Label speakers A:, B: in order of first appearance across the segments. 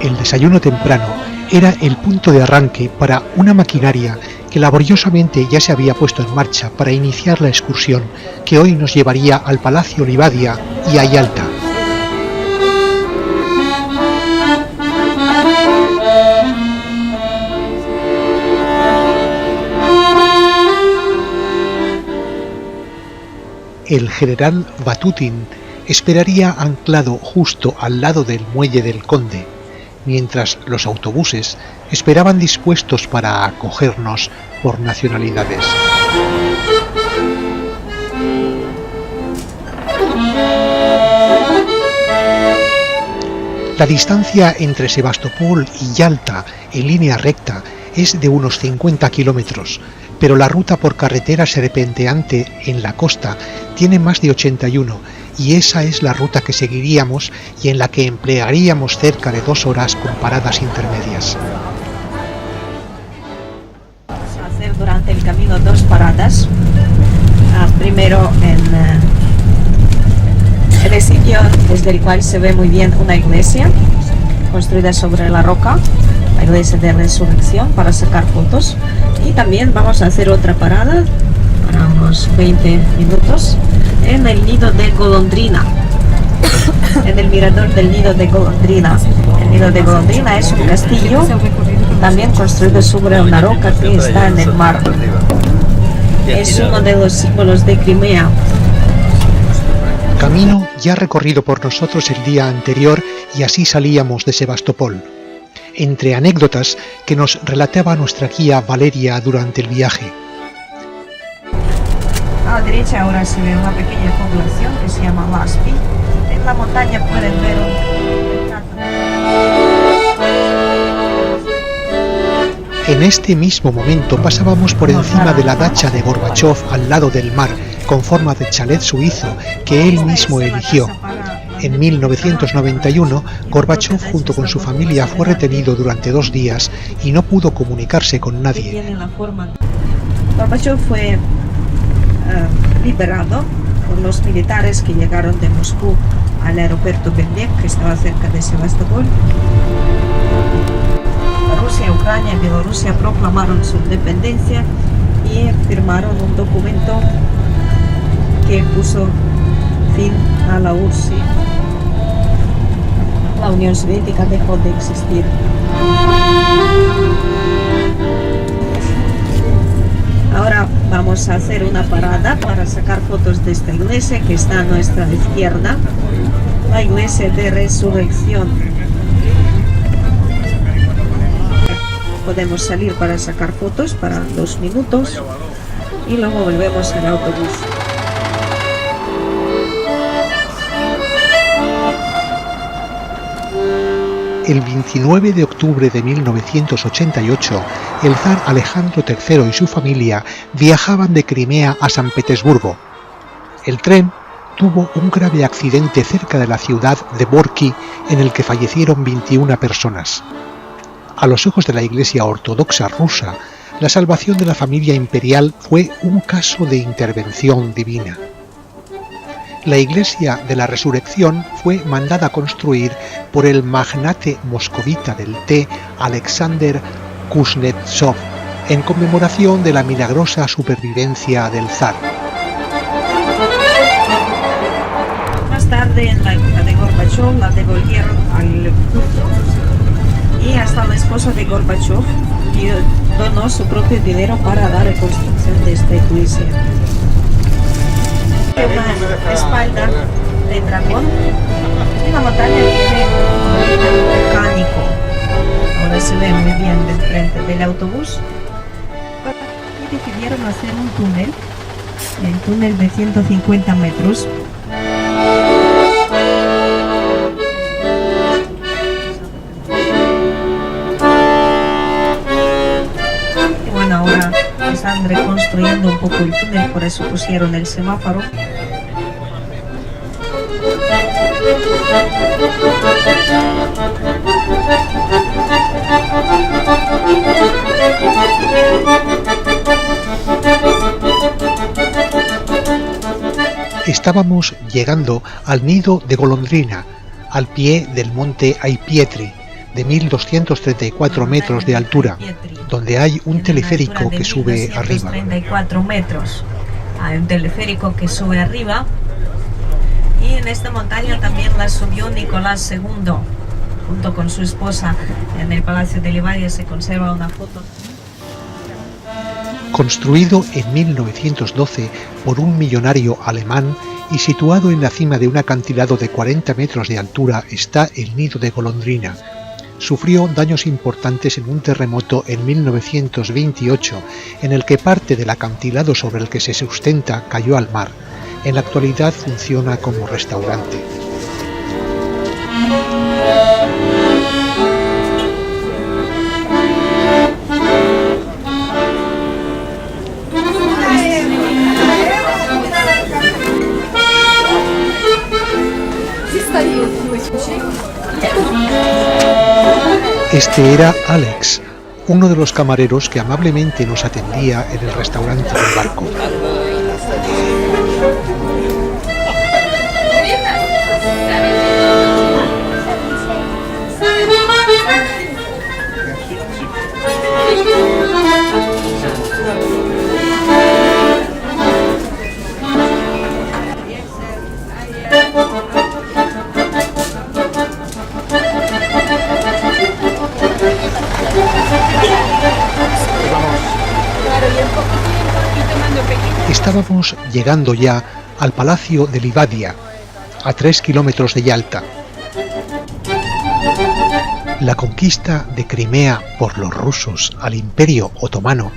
A: El desayuno temprano era el punto de arranque para una maquinaria que laboriosamente ya se había puesto en marcha para iniciar la excursión que hoy nos llevaría al Palacio Livadia y a Yalta. El general Batutin esperaría anclado justo al lado del muelle del Conde, mientras los autobuses esperaban dispuestos para acogernos por nacionalidades. La distancia entre Sebastopol y Yalta en línea recta es de unos 50 kilómetros, pero la ruta por carretera serpenteante en la costa tiene más de 81, y esa es la ruta que seguiríamos y en la que emplearíamos cerca de 2 horas con paradas intermedias.
B: Vamos a hacer durante el camino 2 paradas. Primero en el sitio desde el cual se ve muy bien una iglesia construida sobre la roca, la iglesia de Resurrección, para sacar fotos. Y también vamos a hacer otra parada para unos 20 minutos en el nido de golondrina, en el mirador del nido de golondrina. El nido de golondrina es un castillo también construido sobre una roca que está en el mar. Es uno de los símbolos de Crimea.
A: Camino ya recorrido por nosotros el día anterior, y así salíamos de Sebastopol. Entre anécdotas que nos relataba nuestra guía Valeria durante el viaje.
B: A la derecha ahora se ve una pequeña población que se llama Laspi. En la montaña pueden ver
A: En este mismo momento pasábamos por encima de la dacha de Gorbachov al lado del mar, con forma de chalet suizo que él mismo eligió. En 1991, Gorbachov junto con su familia fue retenido durante 2 días y no pudo comunicarse con nadie.
B: Gorbachov fue liberado por los militares que llegaron de Moscú al aeropuerto Berdyansk, que estaba cerca de Sebastopol. Rusia, Ucrania y Bielorrusia proclamaron su independencia y firmaron un documento que puso fin a la URSS. La Unión Soviética dejó de existir. Ahora vamos a hacer una parada para sacar fotos de esta iglesia que está a nuestra izquierda, la iglesia de Resurrección. Podemos salir para sacar fotos para 2 minutos y luego volvemos al autobús.
A: El 29 de octubre de 1988, el zar Alejandro III y su familia viajaban de Crimea a San Petersburgo. El tren tuvo un grave accidente cerca de la ciudad de Gorki, en el que fallecieron 21 personas. A los ojos de la Iglesia Ortodoxa rusa, la salvación de la familia imperial fue un caso de intervención divina. La Iglesia de la Resurrección fue mandada a construir por el magnate moscovita del té Alexander Kuznetsov en conmemoración de la milagrosa supervivencia del zar.
B: Más tarde, en la época de Gorbachov, la devolvieron al culto y hasta la esposa de Gorbachov donó su propio dinero para la reconstrucción de esta iglesia. Una espalda de dragón y la montaña tiene un volcánico. Ahora se ve muy bien de frente del autobús. Y decidieron hacer un túnel de 150 metros. Y bueno, ahora están reconstruyendo un poco el túnel, por eso pusieron el semáforo.
A: Estábamos llegando al nido de golondrina, al pie del monte Aipietri, de 1.234 metros de altura, donde hay un teleférico que sube arriba.
B: 1.234 metros. Hay un teleférico que sube arriba. Y en esta montaña también la subió Nicolás II, junto con su esposa. En el Palacio de Livadia se conserva una foto.
A: Construido en 1912 por un millonario alemán y situado en la cima de un acantilado de 40 metros de altura está el nido de golondrina. Sufrió daños importantes en un terremoto en 1928, en el que parte del acantilado sobre el que se sustenta cayó al mar. En la actualidad funciona como restaurante. Este era Alex, uno de los camareros que amablemente nos atendía en el restaurante del barco. Estábamos llegando ya al Palacio de Livadia, a 3 kilómetros de Yalta. La conquista de Crimea por los rusos al Imperio Otomano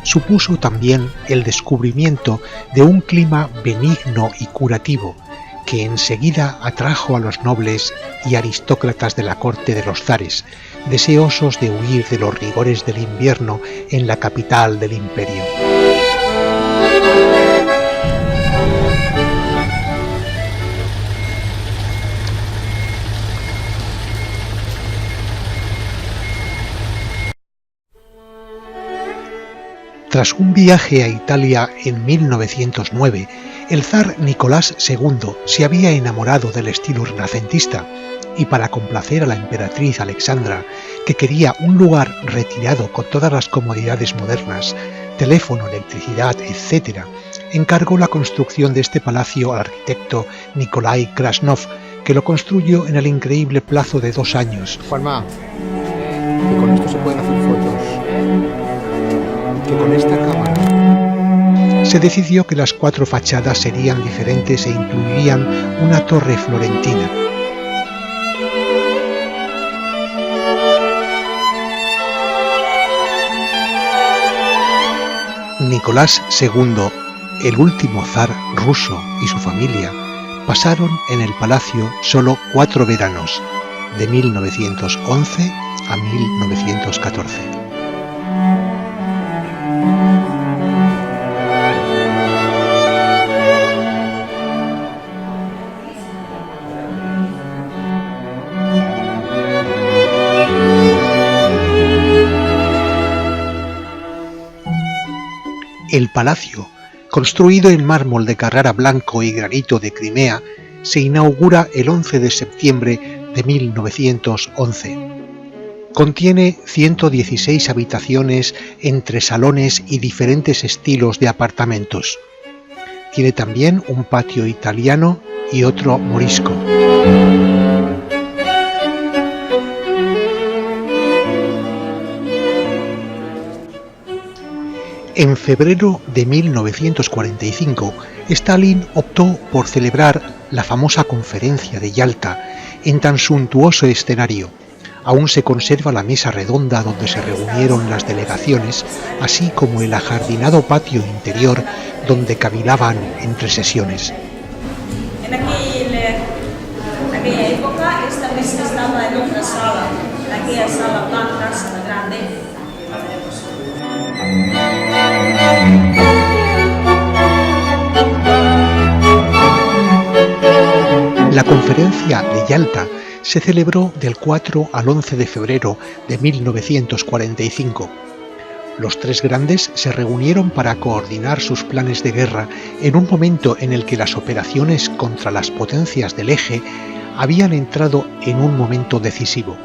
A: supuso también el descubrimiento de un clima benigno y curativo que enseguida atrajo a los nobles y aristócratas de la corte de los zares, deseosos de huir de los rigores del invierno en la capital del imperio. Tras un viaje a Italia en 1909, el zar Nicolás II se había enamorado del estilo renacentista y para complacer a la emperatriz Alexandra, que quería un lugar retirado con todas las comodidades modernas, teléfono, electricidad, etc., encargó la construcción de este palacio al arquitecto Nikolai Krasnov, que lo construyó en el increíble plazo de 2 años.
C: Juanma, que con esto se pueden hacer fotos. Que con esta cámara.
A: Se decidió que las 4 fachadas serían diferentes e incluirían una torre florentina. Nicolás II, el último zar ruso, y su familia pasaron en el palacio solo 4 veranos, de 1911 a 1914. El palacio, construido en mármol de Carrara blanco y granito de Crimea, se inaugura el 11 de septiembre de 1911. Contiene 116 habitaciones entre salones y diferentes estilos de apartamentos. Tiene también un patio italiano y otro morisco. En febrero de 1945, Stalin optó por celebrar la famosa conferencia de Yalta en tan suntuoso escenario. Aún se conserva la mesa redonda donde se reunieron las delegaciones, así como el ajardinado patio interior donde cavilaban entre sesiones.
B: En aquella época esta mesa estaba en otra sala, en aquella sala blanca, sala grande.
A: La conferencia de Yalta se celebró del 4 al 11 de febrero de 1945. Los 3 grandes se reunieron para coordinar sus planes de guerra en un momento en el que las operaciones contra las potencias del eje habían entrado en un momento decisivo.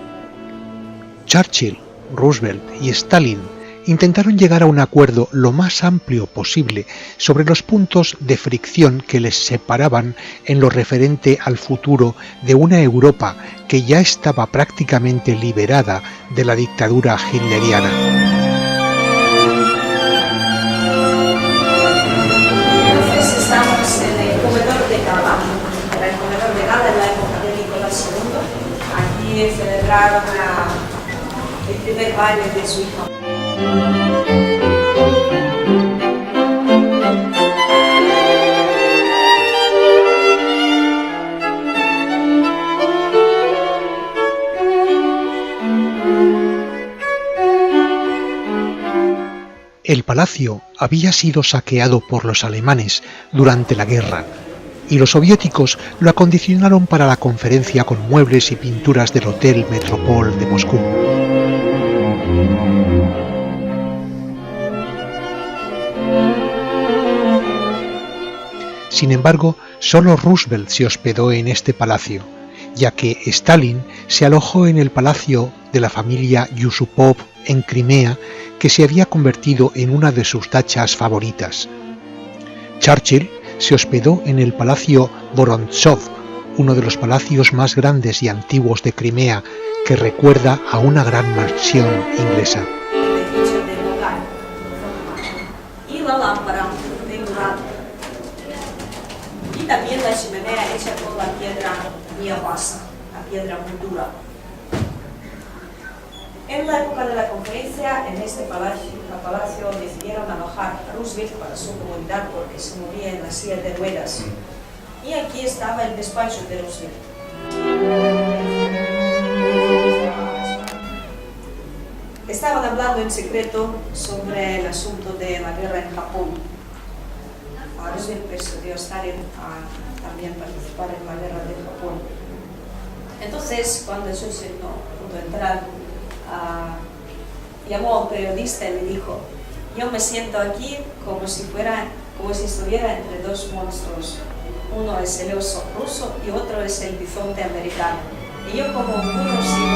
A: Churchill, Roosevelt y Stalin intentaron llegar a un acuerdo lo más amplio posible sobre los puntos de fricción que les separaban en lo referente al futuro de una Europa que ya estaba prácticamente liberada de la dictadura hitleriana.
B: Entonces estamos en el comedor de gala. Era el comedor de gala en la época de Nicolás II. Aquí celebraron el primer baile de su hija.
A: El palacio había sido saqueado por los alemanes durante la guerra y los soviéticos lo acondicionaron para la conferencia con muebles y pinturas del Hotel Metropol de Moscú. Sin embargo, solo Roosevelt se hospedó en este palacio, ya que Stalin se alojó en el palacio de la familia Yusupov en Crimea, que se había convertido en una de sus dachas favoritas. Churchill se hospedó en el palacio Vorontsov, uno de los palacios más grandes y antiguos de Crimea, que recuerda a una gran mansión inglesa.
B: Y la lámpara de Murat. Y también la chimenea hecha con la piedra nievasa, la piedra muy dura. En la época de la conferencia, en este palacio decidieron alojar a Roosevelt para su comodidad porque se movía en la silla de ruedas. Y aquí estaba el despacho de Roosevelt. Estaban hablando en secreto sobre el asunto de la guerra en Japón. Roosevelt persuadió a Stalin a también participar en la guerra de Japón. Entonces, cuando Churchill pudo entrar, llamó a un periodista y le dijo: yo me siento aquí como si estuviera entre dos monstruos. Uno es el oso ruso y otro es el bisonte americano. Y yo como un burro sigo.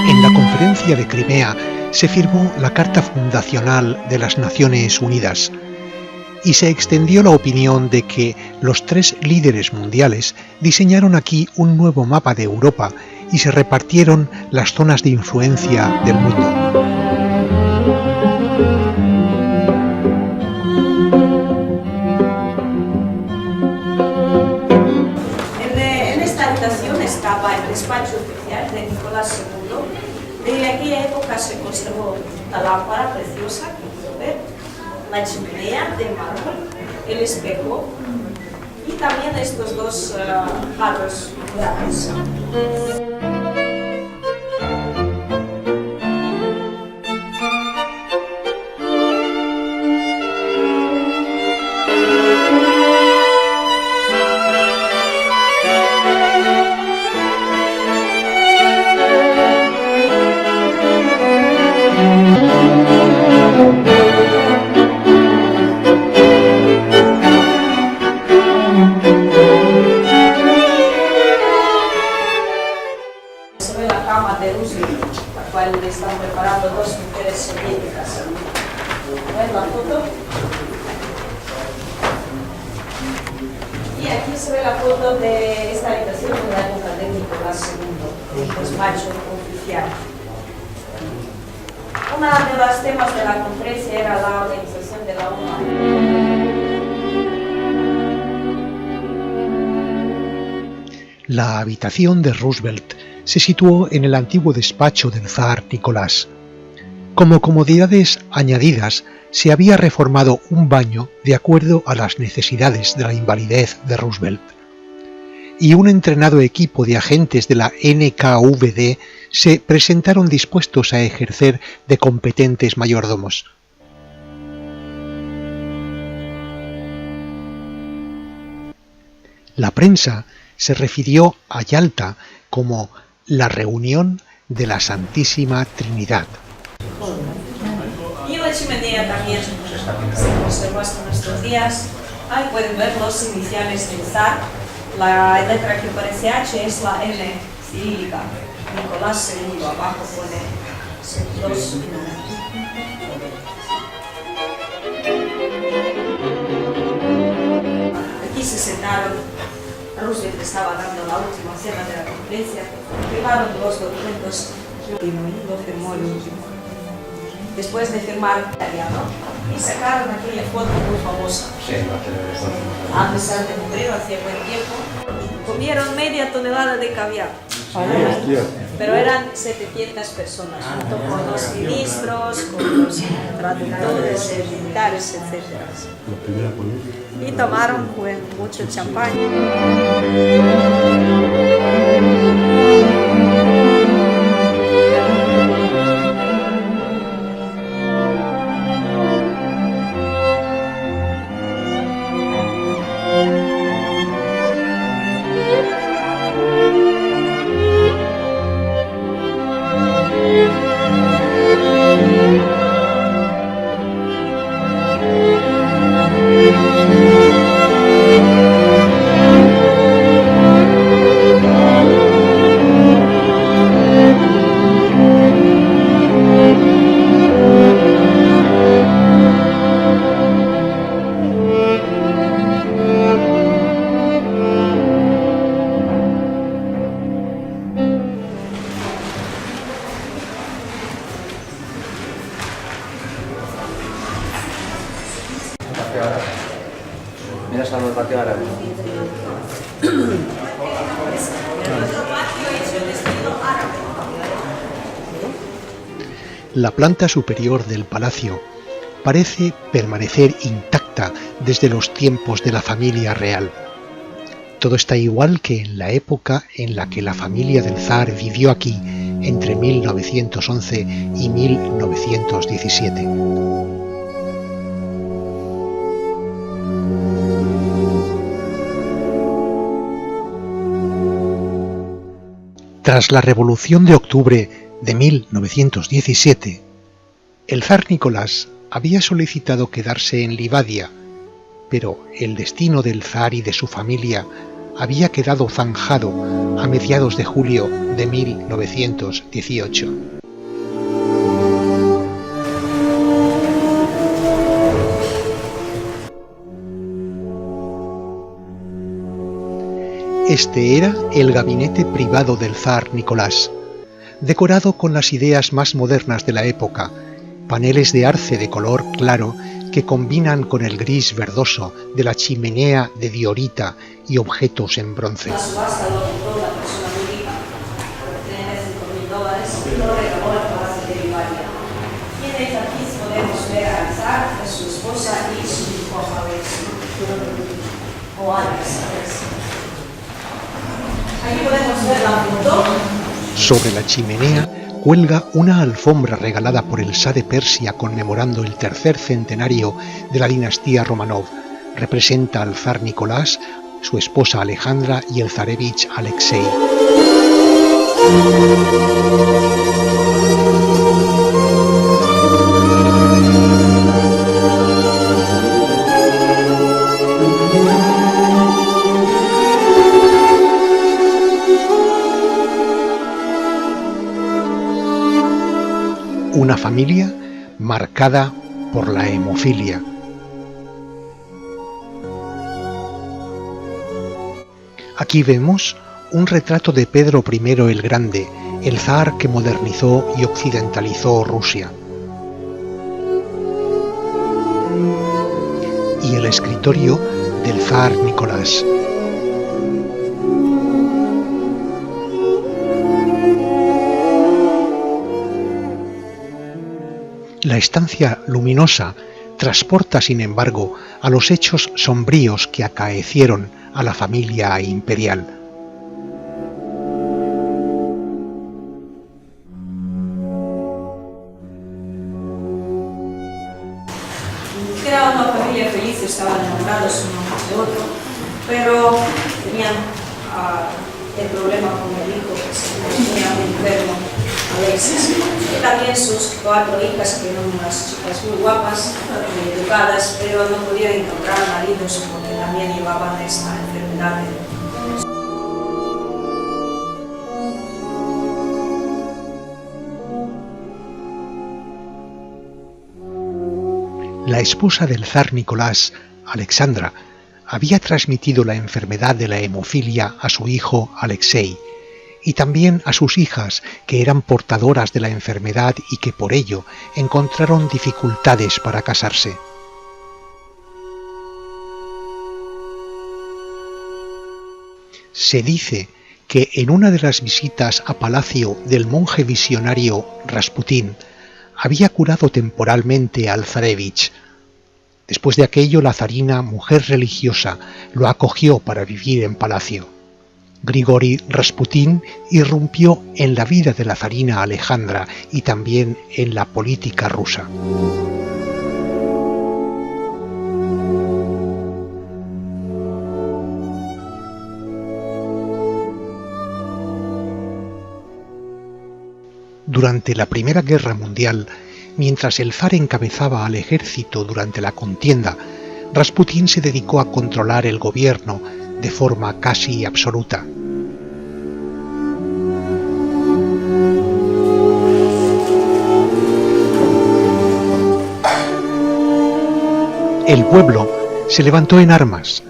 A: En la conferencia de Crimea se firmó la Carta Fundacional de las Naciones Unidas y se extendió la opinión de que los tres líderes mundiales diseñaron aquí un nuevo mapa de Europa y se repartieron las zonas de influencia del mundo.
B: En esta habitación estaba el despacho oficial de Nicolás II. De aquella época se conservó la lámpara preciosa que puedo ver, la chimenea de mármol, el espejo y también estos dos jarros grandes. Están preparando dos mujeres soviéticas. ¿Ven la foto? Y aquí se ve la foto de esta habitación de la época de Nicolás II, el despacho oficial. Uno de los temas de la conferencia era la organización de la ONU.
A: La habitación de Roosevelt se situó en el antiguo despacho del zar Nicolás. Como comodidades añadidas, se había reformado un baño de acuerdo a las necesidades de la invalidez de Roosevelt. Y un entrenado equipo de agentes de la NKVD se presentaron dispuestos a ejercer de competentes mayordomos. La prensa se refirió a Yalta como la reunión de la Santísima Trinidad.
B: Y la chimenea también se conservó hasta nuestros días. Ahí pueden ver los iniciales del zar. La letra que parece H es la N cirílica. Nicolás II, abajo pone 2. Aquí se sentaron, Roosevelt estaba dando la última cena de la conferencia, firmaron los documentos y lo firmó el último. Después de firmar italiano, y sacaron aquella foto muy famosa. A pesar de morir hacía buen tiempo, comieron media tonelada de caviar. Pero eran 700 personas, junto con los ministros, con los traductores, militares, etc. Y tomaron mucho champán.
D: Mira, salvo el patio árabe.
A: La planta superior del palacio parece permanecer intacta desde los tiempos de la familia real. Todo está igual que en la época en la que la familia del zar vivió aquí entre 1911 y 1917. Tras la Revolución de Octubre de 1917, el zar Nicolás había solicitado quedarse en Livadia, pero el destino del zar y de su familia había quedado zanjado a mediados de julio de 1918. Este era el gabinete privado del zar Nicolás, decorado con las ideas más modernas de la época, paneles de arce de color claro que combinan con el gris verdoso de la chimenea de diorita y objetos en bronce.
B: La subasta lo compró la persona muy rica, tiene $5.000 y lo regaló al Palacio de Livadia. Y en el tapiz podemos ver al zar, a su esposa y su hijo o Alex. Aquí podemos ver la foto.
A: Sobre la chimenea cuelga una alfombra regalada por el Shah de Persia conmemorando el tercer centenario de la dinastía Romanov. Representa al zar Nicolás, su esposa Alejandra y el zarevich Alexei. Una familia marcada por la hemofilia. Aquí vemos un retrato de Pedro I el Grande, el zar que modernizó y occidentalizó Rusia. Y el escritorio del zar Nicolás. La estancia luminosa transporta, sin embargo, a los hechos sombríos que acaecieron a la familia imperial.
B: Era una familia feliz, estaban enamorados uno de otro, pero tenían el problema con el hijo que se ponía muy enfermo. Alexis. Y también sus 4 hijas, que eran unas chicas muy guapas, muy educadas, pero no podían encontrar maridos porque también llevaban esta enfermedad.
A: La esposa del zar Nicolás, Alexandra, había transmitido la enfermedad de la hemofilia a su hijo Alexei y también a sus hijas, que eran portadoras de la enfermedad y que por ello encontraron dificultades para casarse. Se dice que en una de las visitas a palacio del monje visionario Rasputín había curado temporalmente al zarevich. Después de aquello, la zarina, mujer religiosa, lo acogió para vivir en palacio. Grigori Rasputín irrumpió en la vida de la zarina Alejandra y también en la política rusa. Durante la Primera Guerra Mundial, mientras el zar encabezaba al ejército durante la contienda, Rasputín se dedicó a controlar el gobierno de forma casi absoluta. El pueblo se levantó en armas.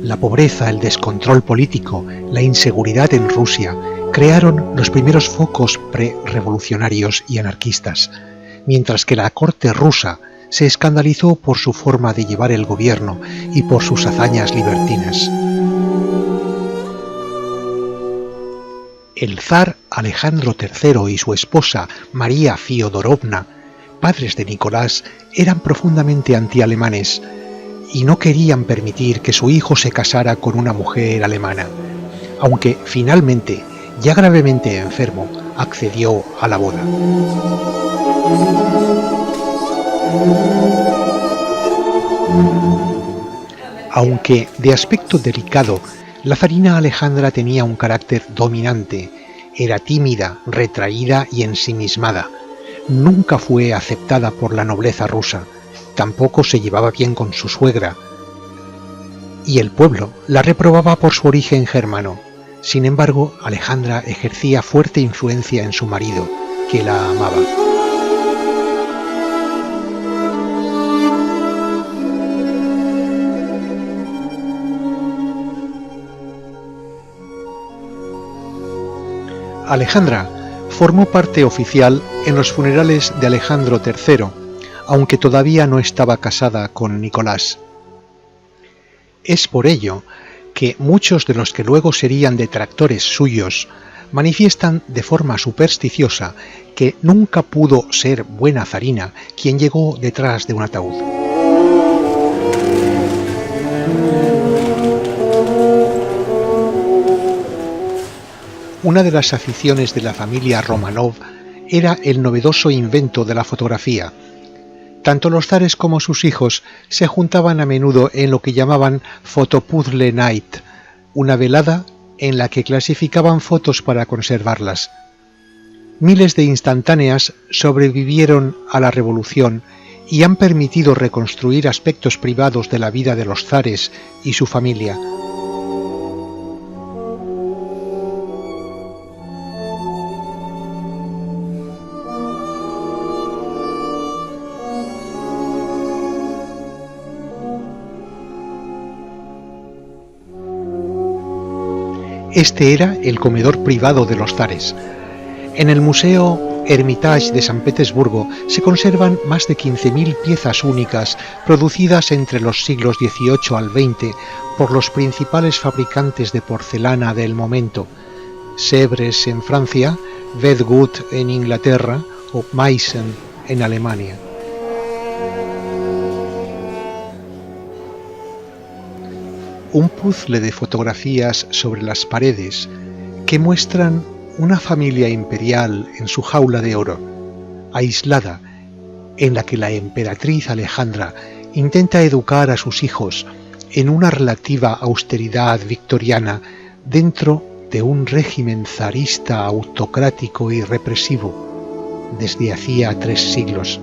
A: La pobreza, el descontrol político, la inseguridad en Rusia crearon los primeros focos pre-revolucionarios y anarquistas, mientras que la corte rusa se escandalizó por su forma de llevar el gobierno y por sus hazañas libertinas. El zar Alejandro III y su esposa María Fiodorovna, padres de Nicolás, eran profundamente antialemanes y no querían permitir que su hijo se casara con una mujer alemana, aunque finalmente, ya gravemente enfermo, accedió a la boda. Aunque de aspecto delicado, la zarina Alejandra tenía un carácter dominante, era tímida, retraída y ensimismada. Nunca fue aceptada por la nobleza rusa, tampoco se llevaba bien con su suegra, y el pueblo la reprobaba por su origen germano. Sin embargo, Alejandra ejercía fuerte influencia en su marido, que la amaba. Alejandra formó parte oficial en los funerales de Alejandro III, aunque todavía no estaba casada con Nicolás. Es por ello que muchos de los que luego serían detractores suyos manifiestan de forma supersticiosa que nunca pudo ser buena zarina quien llegó detrás de un ataúd. Una de las aficiones de la familia Romanov era el novedoso invento de la fotografía. Tanto los zares como sus hijos se juntaban a menudo en lo que llamaban Fotopuzzle Night, una velada en la que clasificaban fotos para conservarlas. Miles de instantáneas sobrevivieron a la revolución y han permitido reconstruir aspectos privados de la vida de los zares y su familia. Este era el comedor privado de los zares. En el Museo Hermitage de San Petersburgo se conservan más de 15.000 piezas únicas producidas entre los siglos XVIII al XX por los principales fabricantes de porcelana del momento: Sèvres en Francia, Wedgwood en Inglaterra o Meissen en Alemania. Un puzzle de fotografías sobre las paredes que muestran una familia imperial en su jaula de oro, aislada, en la que la emperatriz Alejandra intenta educar a sus hijos en una relativa austeridad victoriana dentro de un régimen zarista autocrático y represivo desde hacía 3 siglos,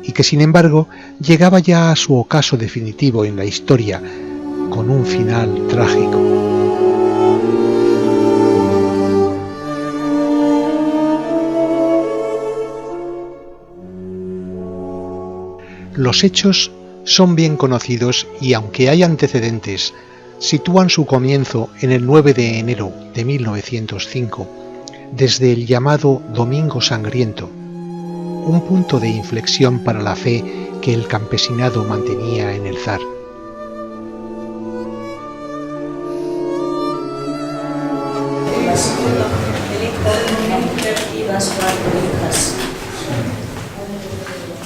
A: y que sin embargo llegaba ya a su ocaso definitivo en la historia, con un final trágico. Los hechos son bien conocidos y, aunque hay antecedentes, sitúan su comienzo en el 9 de enero de 1905, desde el llamado Domingo Sangriento, un punto de inflexión para la fe que el campesinado mantenía en el zar.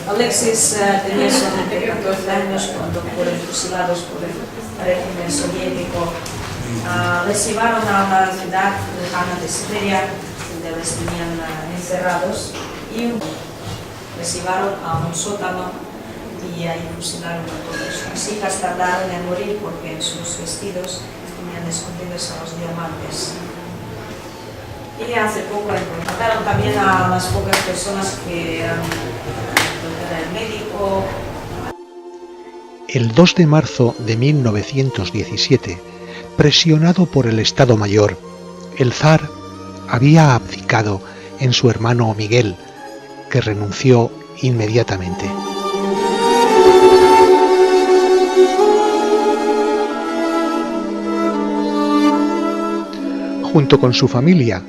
B: Alexis tenía solamente 14 años cuando fueron fusilados por el régimen soviético. Les llevaron a una ciudad lejana de Siberia, donde les tenían encerrados, y les llevaron a un sótano y ahí fusilaron a todos. Las hijas tardaron en morir porque en sus vestidos tenían escondidos a los diamantes. Y hace poco mataron también a las pocas personas que eran el médico.
A: El 2 de marzo de 1917, presionado por el Estado Mayor, el zar había abdicado en su hermano Miguel, que renunció inmediatamente. Junto con su familia,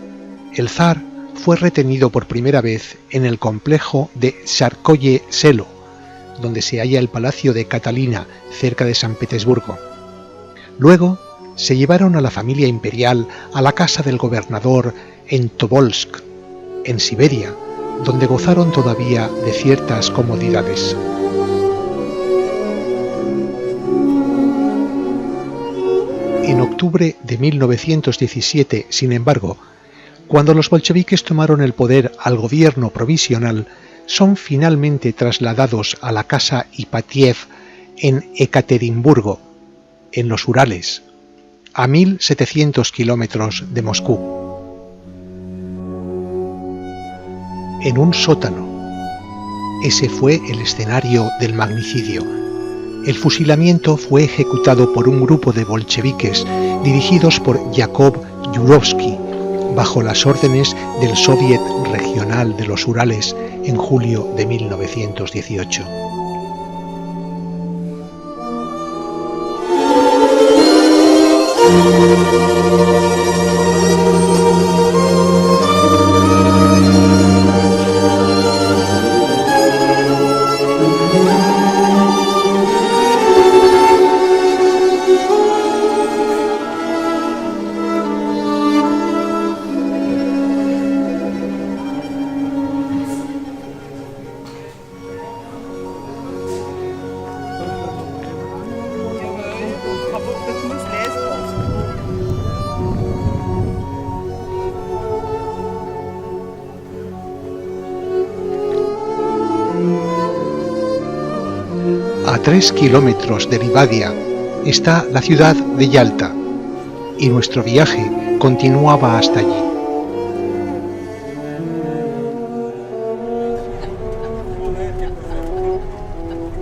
A: el zar fue retenido por primera vez en el complejo de Tsarskoye Selo, donde se halla el palacio de Catalina, cerca de San Petersburgo. Luego se llevaron a la familia imperial a la casa del gobernador en Tobolsk, en Siberia, donde gozaron todavía de ciertas comodidades. En octubre de 1917, sin embargo, cuando los bolcheviques tomaron el poder al gobierno provisional, son finalmente trasladados a la casa Ipatiev en Ekaterimburgo, en los Urales, a 1700 kilómetros de Moscú. En un sótano. Ese fue el escenario del magnicidio. El fusilamiento fue ejecutado por un grupo de bolcheviques dirigidos por Yakov Yurovsky, bajo las órdenes del Soviet Regional de los Urales en julio de 1918. A 3 kilómetros de Livadia está la ciudad de Yalta, y nuestro viaje continuaba hasta allí.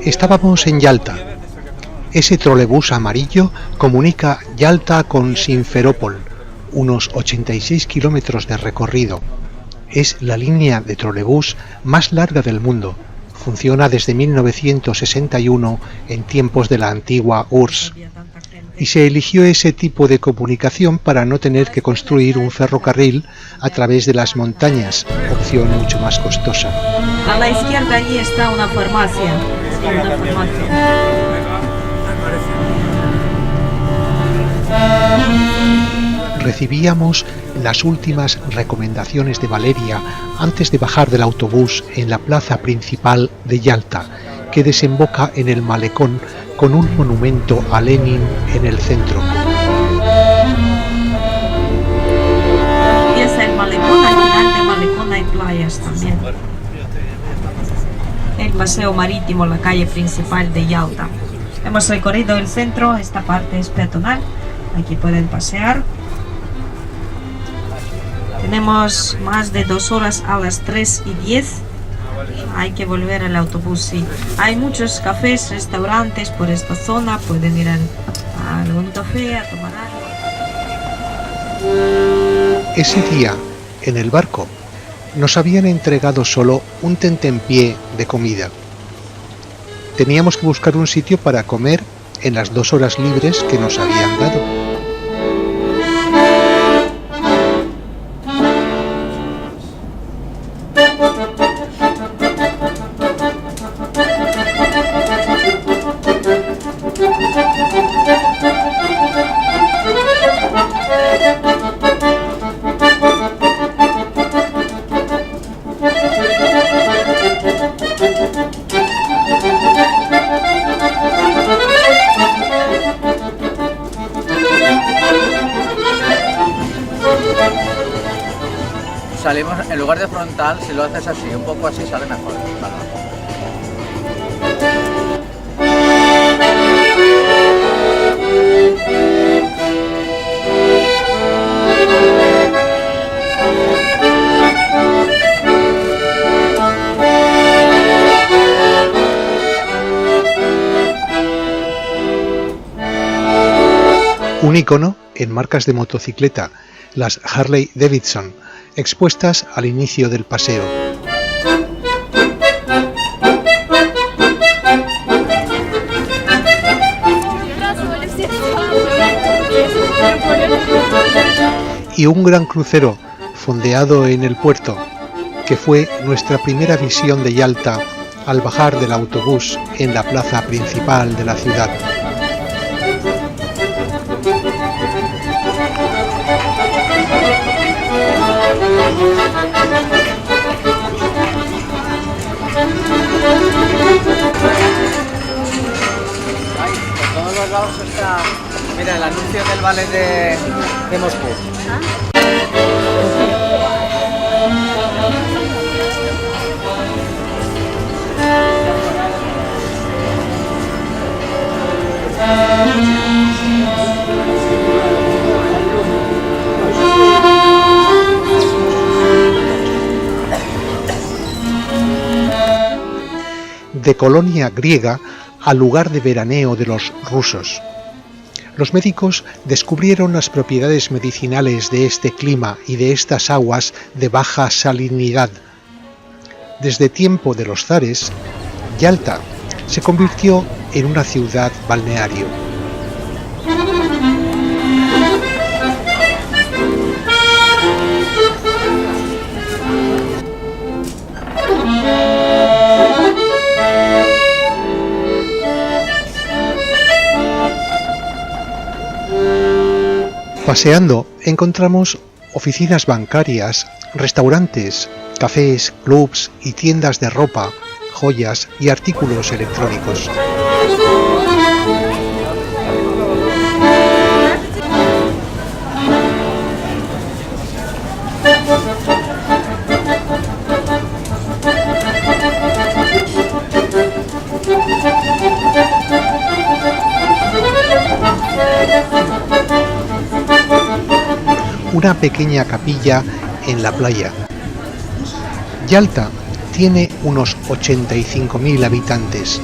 A: Estábamos en Yalta. Ese trolebús amarillo comunica Yalta con Simferópol, unos 86 kilómetros de recorrido. Es la línea de trolebús más larga del mundo. Funciona desde 1961 en tiempos de la antigua URSS. Y se eligió ese tipo de comunicación para no tener que construir un ferrocarril a través de las montañas, opción mucho más costosa.
B: A la izquierda allí está una farmacia.
A: Recibíamos las últimas recomendaciones de Valeria antes de bajar del autobús en la plaza principal de Yalta, que desemboca en el malecón con un monumento a Lenin en el centro.
B: Y es el malecón, al final del malecón hay playas también. El paseo marítimo, la calle principal de Yalta. Hemos recorrido el centro, esta parte es peatonal, aquí pueden pasear. Tenemos más de 2 horas, a las 3:10. Hay que volver al autobús, sí. Hay muchos cafés, restaurantes por esta zona. Pueden ir a algún café a tomar algo.
A: Ese día, en el barco, nos habían entregado solo un tentempié de comida. Teníamos que buscar un sitio para comer en las 2 horas libres que nos habían dado.
D: Salimos, en lugar de frontal, si lo haces así, un poco así, sale mejor. Un icono en marcas de motocicleta, las Harley Davidson, expuestas al inicio del paseo. Y un gran crucero fondeado en el puerto, que fue nuestra primera visión de Yalta al bajar del autobús en la plaza principal de la ciudad. Ay, por todos los lados está, mira, el anuncio del ballet de Moscú.
A: De colonia griega al lugar de veraneo de los rusos. Los médicos descubrieron las propiedades medicinales de este clima y de estas aguas de baja salinidad. Desde tiempo de los zares, Yalta se convirtió en una ciudad balneario. Paseando encontramos oficinas bancarias, restaurantes, cafés, clubs y tiendas de ropa, joyas y artículos electrónicos. Una pequeña capilla en la playa. Yalta tiene unos 85.000 habitantes.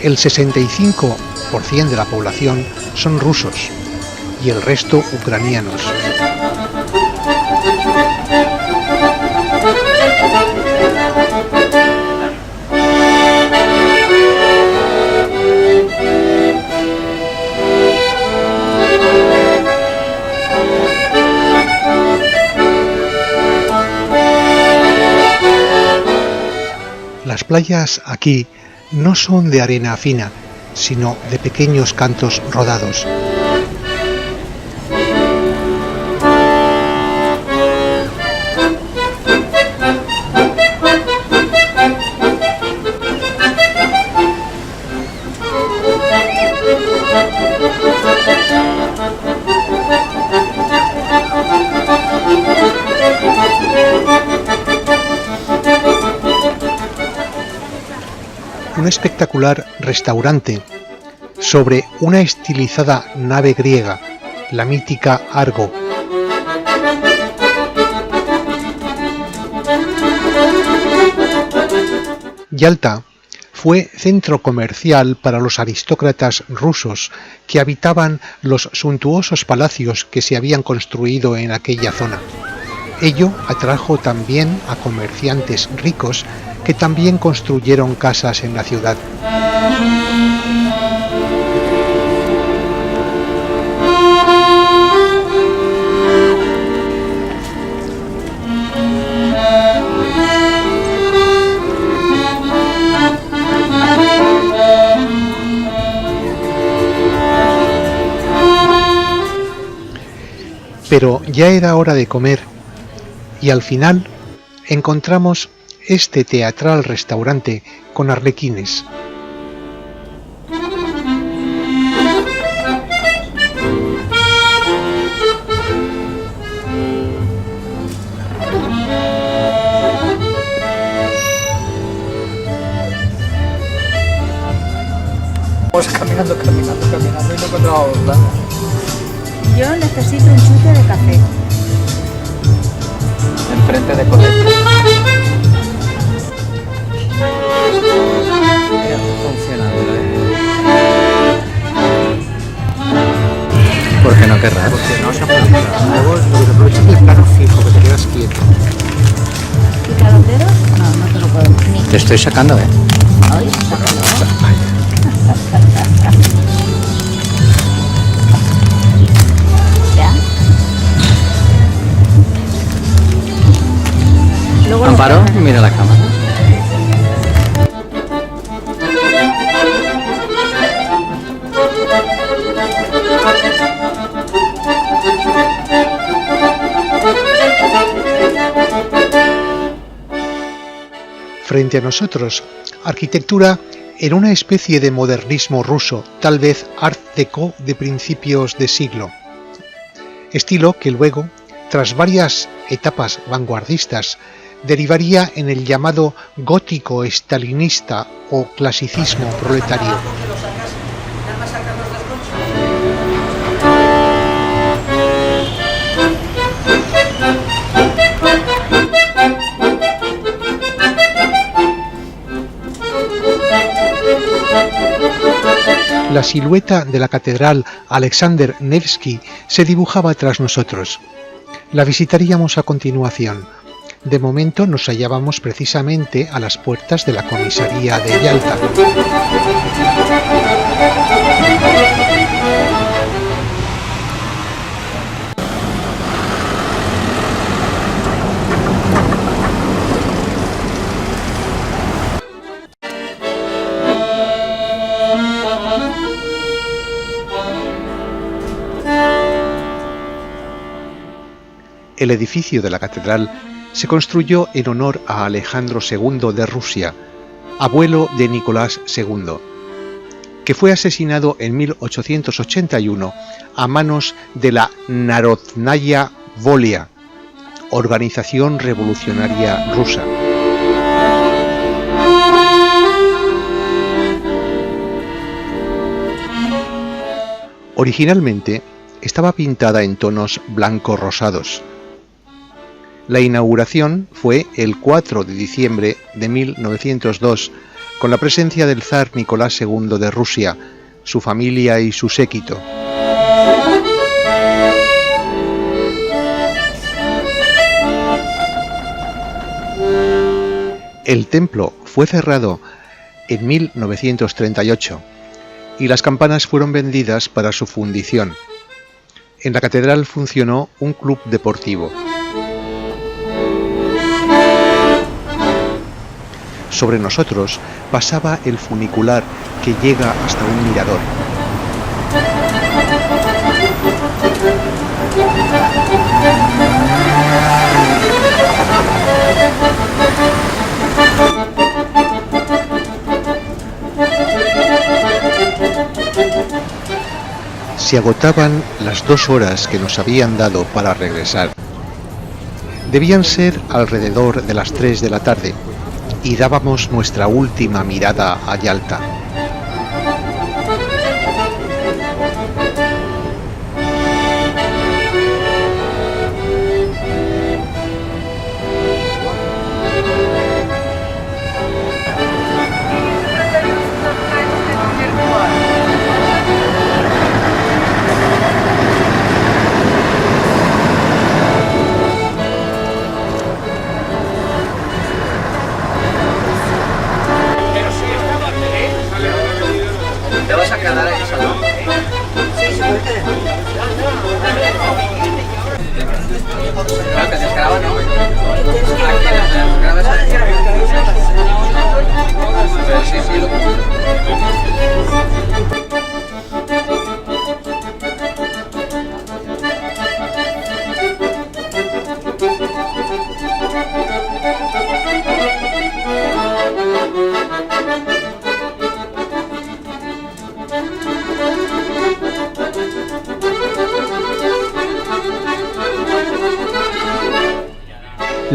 A: El 65% de la población son rusos y el resto ucranianos. Las playas aquí no son de arena fina, sino de pequeños cantos rodados. Un espectacular restaurante sobre una estilizada nave griega, la mítica Argo. Yalta fue centro comercial para los aristócratas rusos que habitaban los suntuosos palacios que se habían construido en aquella zona. Ello atrajo también a comerciantes ricos que también construyeron casas en la ciudad. Pero ya era hora de comer y al final encontramos este teatral restaurante con arlequines.
C: Vamos caminando y no encontramos nada.
E: Yo necesito un chute de café.
C: Enfrente de Colegio. Mira, funcionando, ¿Por qué no querrás? Porque no se aprovecha. Luego lo que se aprovecha es el plano fijo, que te quedas quieto.
E: ¿Picadotero? No, no te lo puedo. Ni.
C: Te estoy sacando,
E: Ay, sácalo. ¿Ya? Luego
C: Amparo, mira la cámara.
A: Frente a nosotros, arquitectura en una especie de modernismo ruso, tal vez Art Deco de principios de siglo. Estilo que luego, tras varias etapas vanguardistas, derivaría en el llamado gótico estalinista o clasicismo proletario. La silueta de la catedral Alexander Nevsky se dibujaba tras nosotros. La visitaríamos a continuación. De momento nos hallábamos precisamente a las puertas de la comisaría de Yalta. El edificio de la catedral se construyó en honor a Alejandro II de Rusia, abuelo de Nicolás II, que fue asesinado en 1881 a manos de la Narodnaya Volia, organización revolucionaria rusa. Originalmente estaba pintada en tonos blanco-rosados. La inauguración fue el 4 de diciembre de 1902, con la presencia del zar Nicolás II de Rusia, su familia y su séquito. El templo fue cerrado en 1938 y las campanas fueron vendidas para su fundición. En la catedral funcionó un club deportivo. Sobre nosotros pasaba el funicular que llega hasta un mirador. Se agotaban las 2 horas que nos habían dado para regresar. Debían ser alrededor de las 3 de la tarde. Y dábamos nuestra última mirada a Yalta.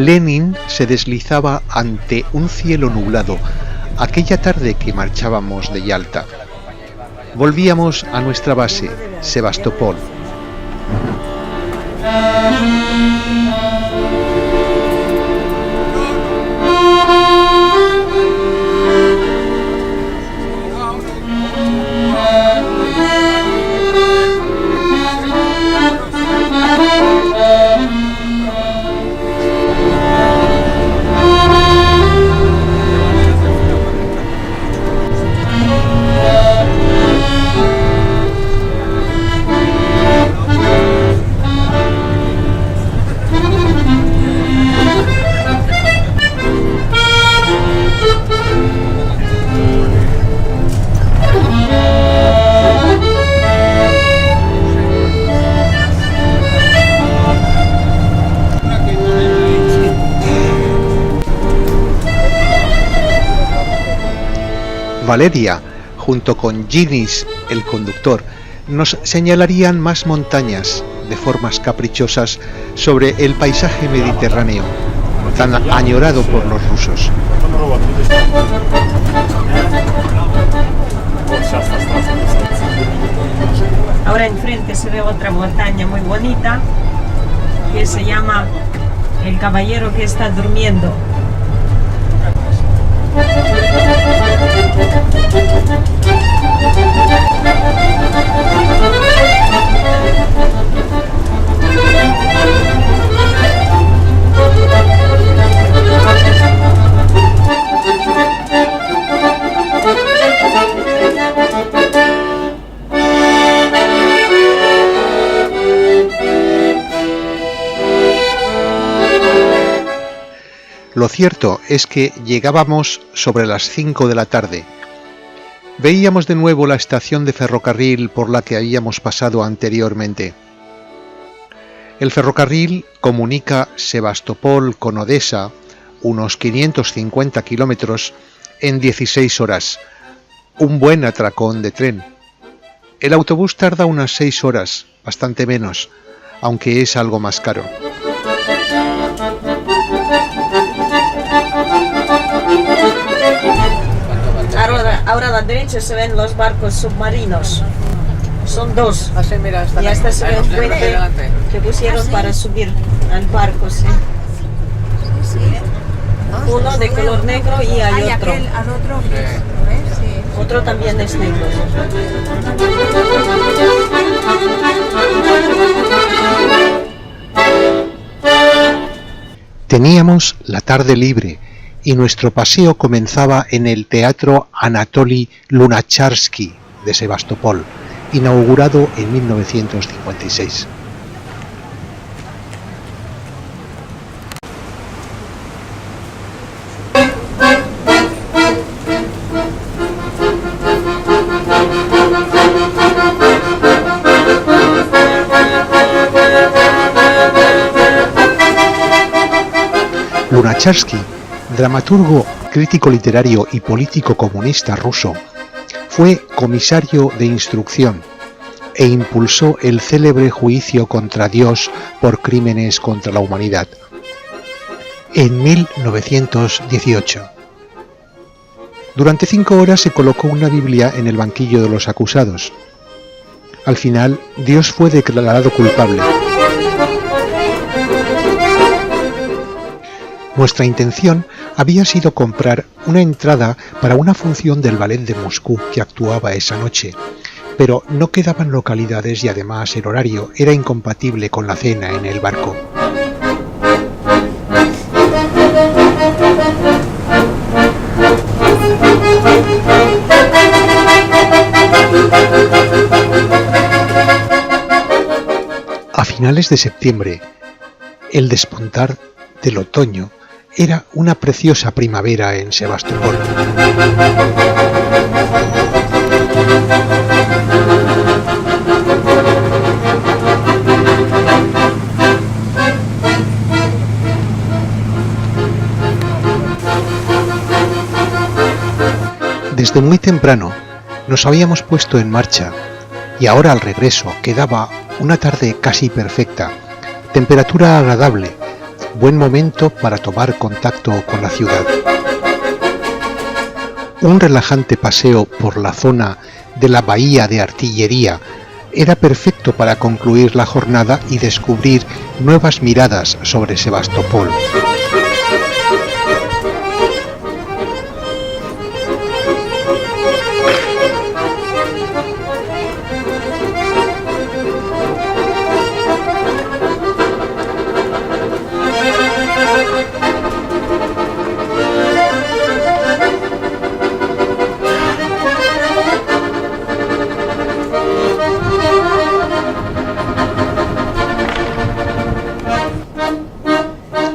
D: Lenin se deslizaba ante un cielo nublado aquella tarde que marchábamos de Yalta. Volvíamos a nuestra base, Sebastopol. Valeria, junto con Ginis, el conductor, nos señalarían más montañas de formas caprichosas sobre el paisaje mediterráneo, tan añorado por los rusos.
B: Ahora enfrente se ve otra montaña muy bonita que se llama El Caballero que está durmiendo.
D: Lo cierto es que llegábamos sobre las 5 de la tarde. Veíamos de nuevo la estación de ferrocarril por la que habíamos pasado anteriormente. El ferrocarril comunica Sebastopol con Odessa, unos 550 kilómetros, en 16 horas. Un buen atracón de tren. El autobús tarda unas 6 horas, bastante menos, aunque es algo más caro.
B: Ahora a la derecha se ven los barcos submarinos. Son dos. Y hasta se ve un puente que pusieron para subir al barco. ¿Sí? Uno de color negro y hay otro. Otro también es negro.
D: Teníamos la tarde libre y nuestro paseo comenzaba en el Teatro Anatoly Lunacharsky de Sebastopol, inaugurado en 1956. Lunacharsky, dramaturgo, crítico literario y político comunista ruso, fue comisario de instrucción e impulsó el célebre juicio contra Dios por crímenes contra la humanidad. En 1918. Durante 5 horas se colocó una Biblia en el banquillo de los acusados. Al final, Dios fue declarado culpable. Nuestra intención había sido comprar una entrada para una función del ballet de Moscú que actuaba esa noche, pero no quedaban localidades y además el horario era incompatible con la cena en el barco. A finales de septiembre, el despuntar del otoño era una preciosa primavera en Sebastopol. Desde muy temprano nos habíamos puesto en marcha y ahora al regreso quedaba una tarde casi perfecta, temperatura agradable,
A: buen momento para tomar contacto con la ciudad. Un relajante paseo por la zona de la bahía de Artillería era perfecto para concluir la jornada y descubrir nuevas miradas sobre Sebastopol.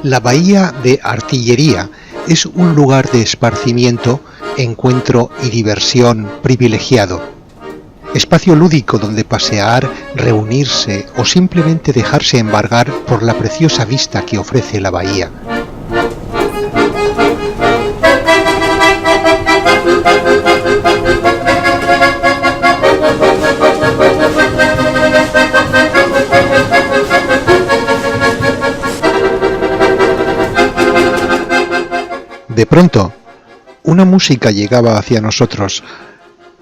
A: La bahía de Artillería es un lugar de esparcimiento, encuentro y diversión privilegiado. Espacio lúdico donde pasear, reunirse o simplemente dejarse embargar por la preciosa vista que ofrece la bahía. De pronto, una música llegaba hacia nosotros,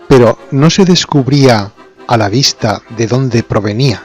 A: pero no se descubría a la vista de dónde provenía.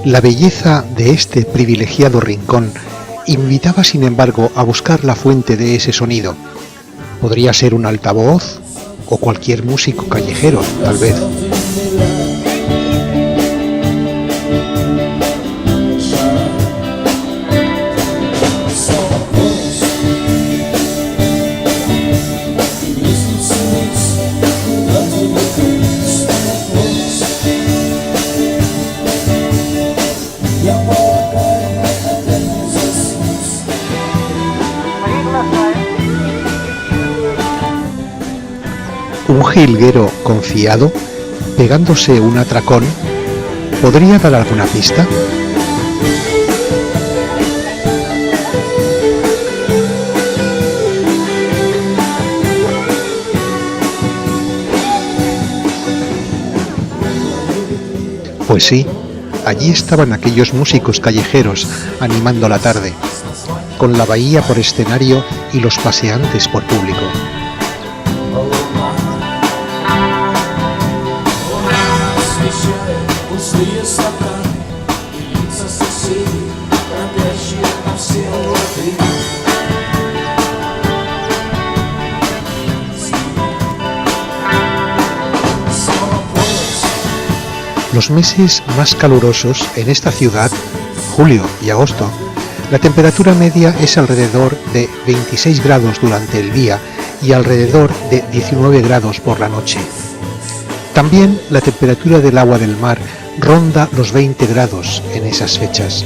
A: La belleza de este privilegiado rincón invitaba, sin embargo, a buscar la fuente de ese sonido. Podría ser un altavoz o cualquier músico callejero, tal vez. Un jilguero confiado, pegándose un atracón, ¿podría dar alguna pista? Pues sí, allí estaban aquellos músicos callejeros animando la tarde, con la bahía por escenario y los paseantes por público. Los meses más calurosos en esta ciudad, julio y agosto, la temperatura media es alrededor de 26 grados durante el día y alrededor de 19 grados por la noche. También la temperatura del agua del mar ronda los 20 grados en esas fechas.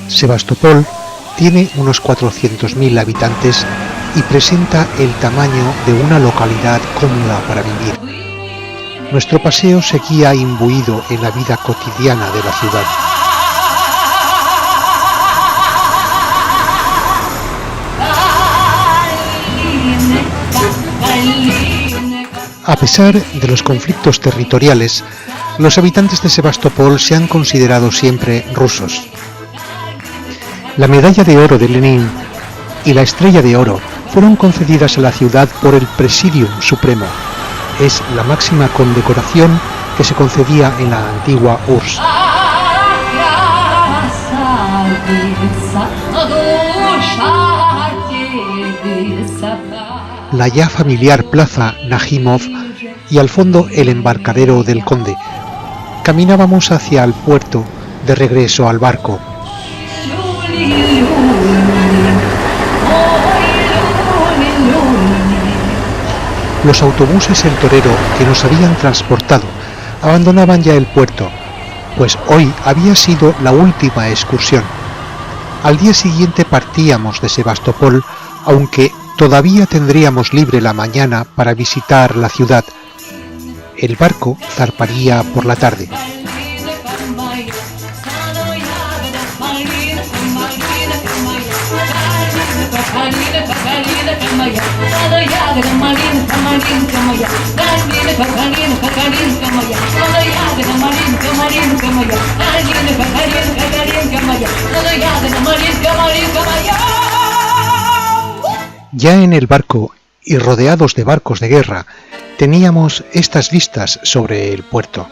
A: Sebastopol tiene unos 400.000 habitantes y presenta el tamaño de una localidad cómoda para vivir. Nuestro paseo seguía imbuido en la vida cotidiana de la ciudad. A pesar de los conflictos territoriales, los habitantes de Sebastopol se han considerado siempre rusos. La medalla de oro de Lenin y la estrella de oro fueron concedidas a la ciudad por el Presidium Supremo. Es la máxima condecoración que se concedía en la antigua URSS. La ya familiar Plaza Najimov y al fondo el embarcadero del Conde. Caminábamos hacia el puerto de regreso al barco. Los autobuses El Torero que nos habían transportado abandonaban ya el puerto, pues hoy había sido la última excursión. Al día siguiente partíamos de Sebastopol, aunque todavía tendríamos libre la mañana para visitar la ciudad. El barco zarparía por la tarde. Ya en el barco y rodeados de barcos de guerra, teníamos estas vistas sobre el puerto.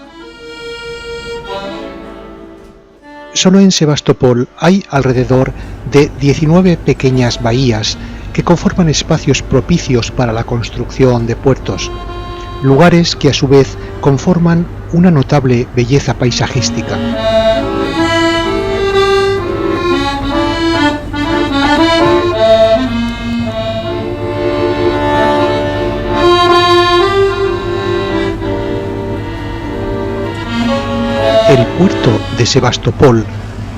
A: Solo en Sebastopol hay alrededor de 19 pequeñas bahías que conforman espacios propicios para la construcción de puertos, lugares que a su vez conforman una notable belleza paisajística. El puerto de Sebastopol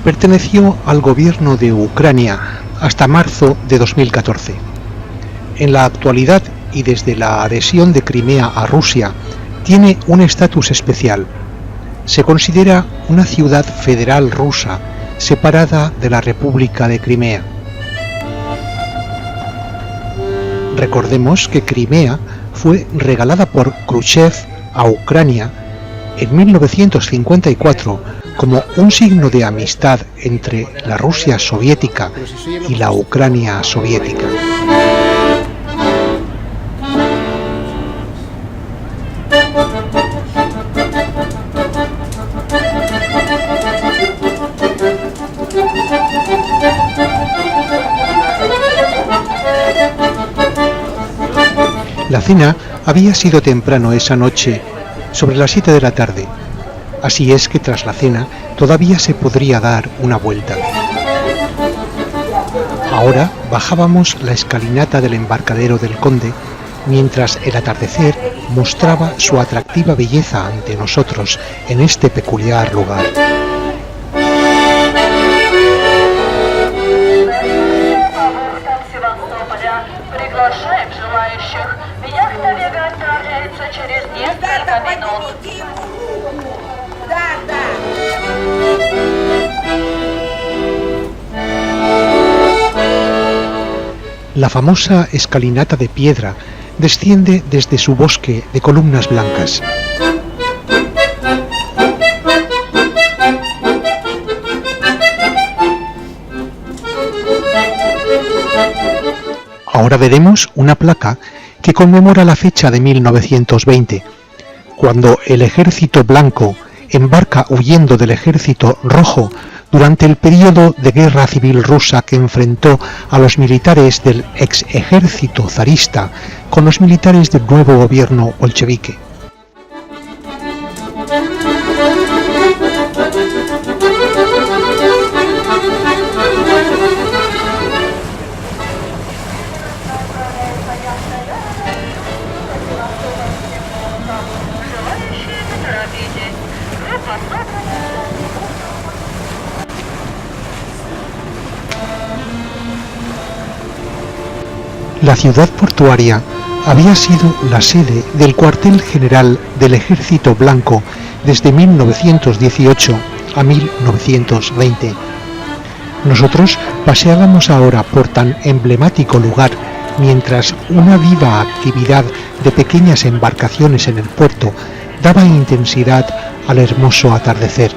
A: perteneció al gobierno de Ucrania hasta marzo de 2014. En la actualidad y desde la adhesión de Crimea a Rusia, tiene un estatus especial. Se considera una ciudad federal rusa separada de la República de Crimea. Recordemos que Crimea fue regalada por Khrushchev a Ucrania en 1954 como un signo de amistad entre la Rusia soviética y la Ucrania soviética. La cena había sido temprano esa noche, sobre las 7 de la tarde. Así es que tras la cena todavía se podría dar una vuelta. Ahora bajábamos la escalinata del embarcadero del Conde, mientras el atardecer mostraba su atractiva belleza ante nosotros en este peculiar lugar. La famosa escalinata de piedra desciende desde su bosque de columnas blancas. Ahora veremos una placa que conmemora la fecha de 1920, cuando el ejército blanco embarca huyendo del ejército rojo durante el periodo de guerra civil rusa que enfrentó a los militares del ex ejército zarista con los militares del nuevo gobierno bolchevique. La ciudad portuaria había sido la sede del cuartel general del Ejército Blanco desde 1918 a 1920. Nosotros paseábamos ahora por tan emblemático lugar mientras una viva actividad de pequeñas embarcaciones en el puerto daba intensidad al hermoso atardecer.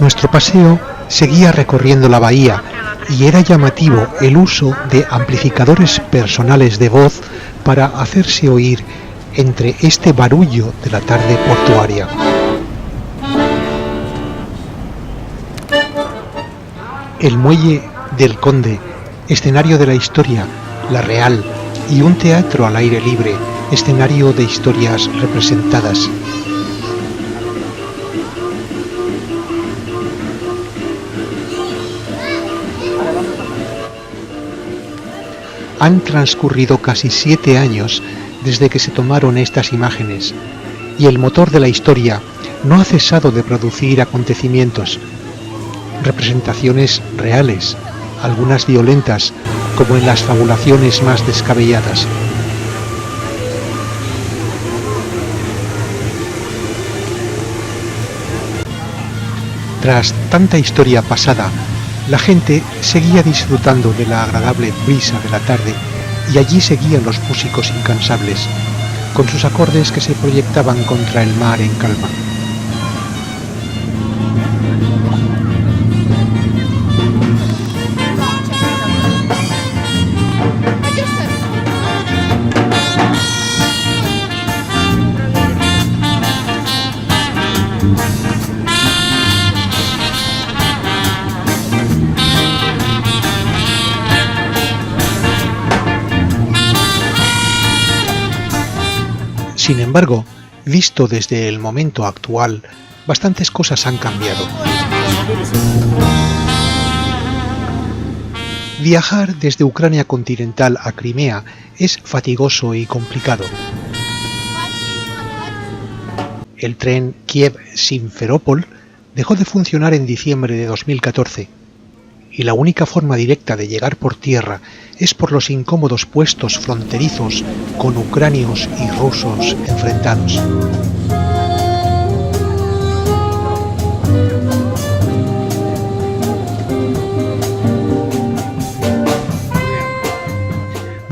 A: Nuestro paseo seguía recorriendo la bahía y era llamativo el uso de amplificadores personales de voz para hacerse oír entre este barullo de la tarde portuaria. El muelle del Conde, escenario de la historia, la Real y un teatro al aire libre, escenario de historias representadas. Han transcurrido casi 7 años desde que se tomaron estas imágenes, y el motor de la historia no ha cesado de producir acontecimientos, representaciones reales, algunas violentas, como en las fabulaciones más descabelladas. Tras tanta historia pasada, la gente seguía disfrutando de la agradable brisa de la tarde y allí seguían los músicos incansables, con sus acordes que se proyectaban contra el mar en calma. Sin embargo, visto desde el momento actual, bastantes cosas han cambiado. Viajar desde Ucrania continental a Crimea es fatigoso y complicado. El tren Kiev-Simferópol dejó de funcionar en diciembre de 2014, y la única forma directa de llegar por tierra es por los incómodos puestos fronterizos con ucranios y rusos enfrentados.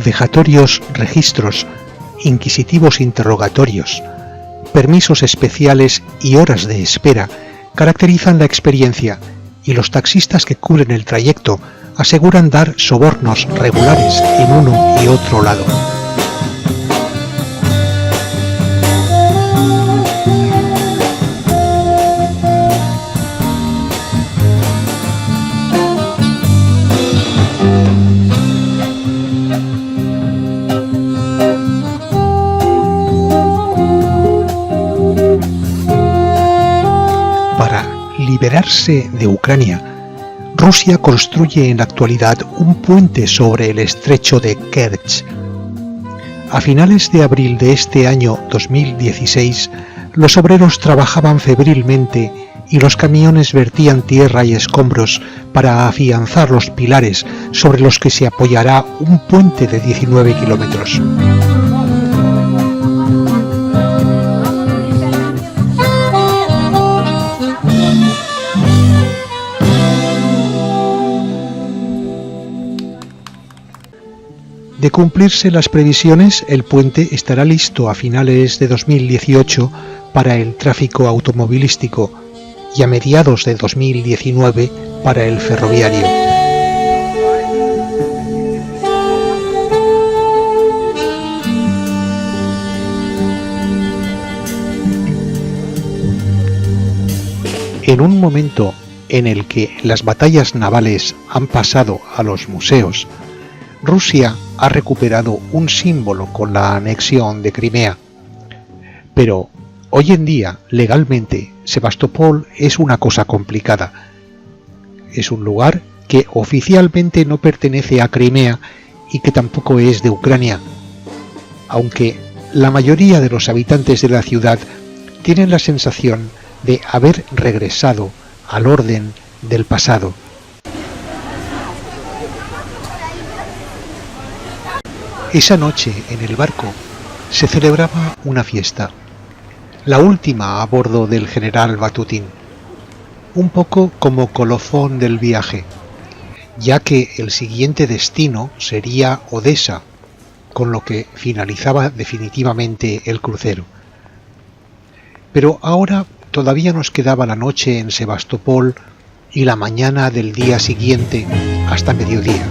A: Vejatorios registros, inquisitivos interrogatorios, permisos especiales y horas de espera caracterizan la experiencia, y los taxistas que cubren el trayecto aseguran dar sobornos regulares en uno y otro lado. Para liberarse de Ucrania, Rusia construye en la actualidad un puente sobre el estrecho de Kerch. A finales de abril de este año 2016, los obreros trabajaban febrilmente y los camiones vertían tierra y escombros para afianzar los pilares sobre los que se apoyará un puente de 19 kilómetros. De cumplirse las previsiones, el puente estará listo a finales de 2018 para el tráfico automovilístico y a mediados de 2019 para el ferroviario. En un momento en el que las batallas navales han pasado a los museos, Rusia ha recuperado un símbolo con la anexión de Crimea. Pero hoy en día, legalmente, Sebastopol es una cosa complicada. Es un lugar que oficialmente no pertenece a Crimea y que tampoco es de Ucrania, aunque la mayoría de los habitantes de la ciudad tienen la sensación de haber regresado al orden del pasado. Esa noche en el barco se celebraba una fiesta, la última a bordo del general Batutín, un poco como colofón del viaje, ya que el siguiente destino sería Odesa, con lo que finalizaba definitivamente el crucero. Pero ahora todavía nos quedaba la noche en Sebastopol y la mañana del día siguiente hasta mediodía.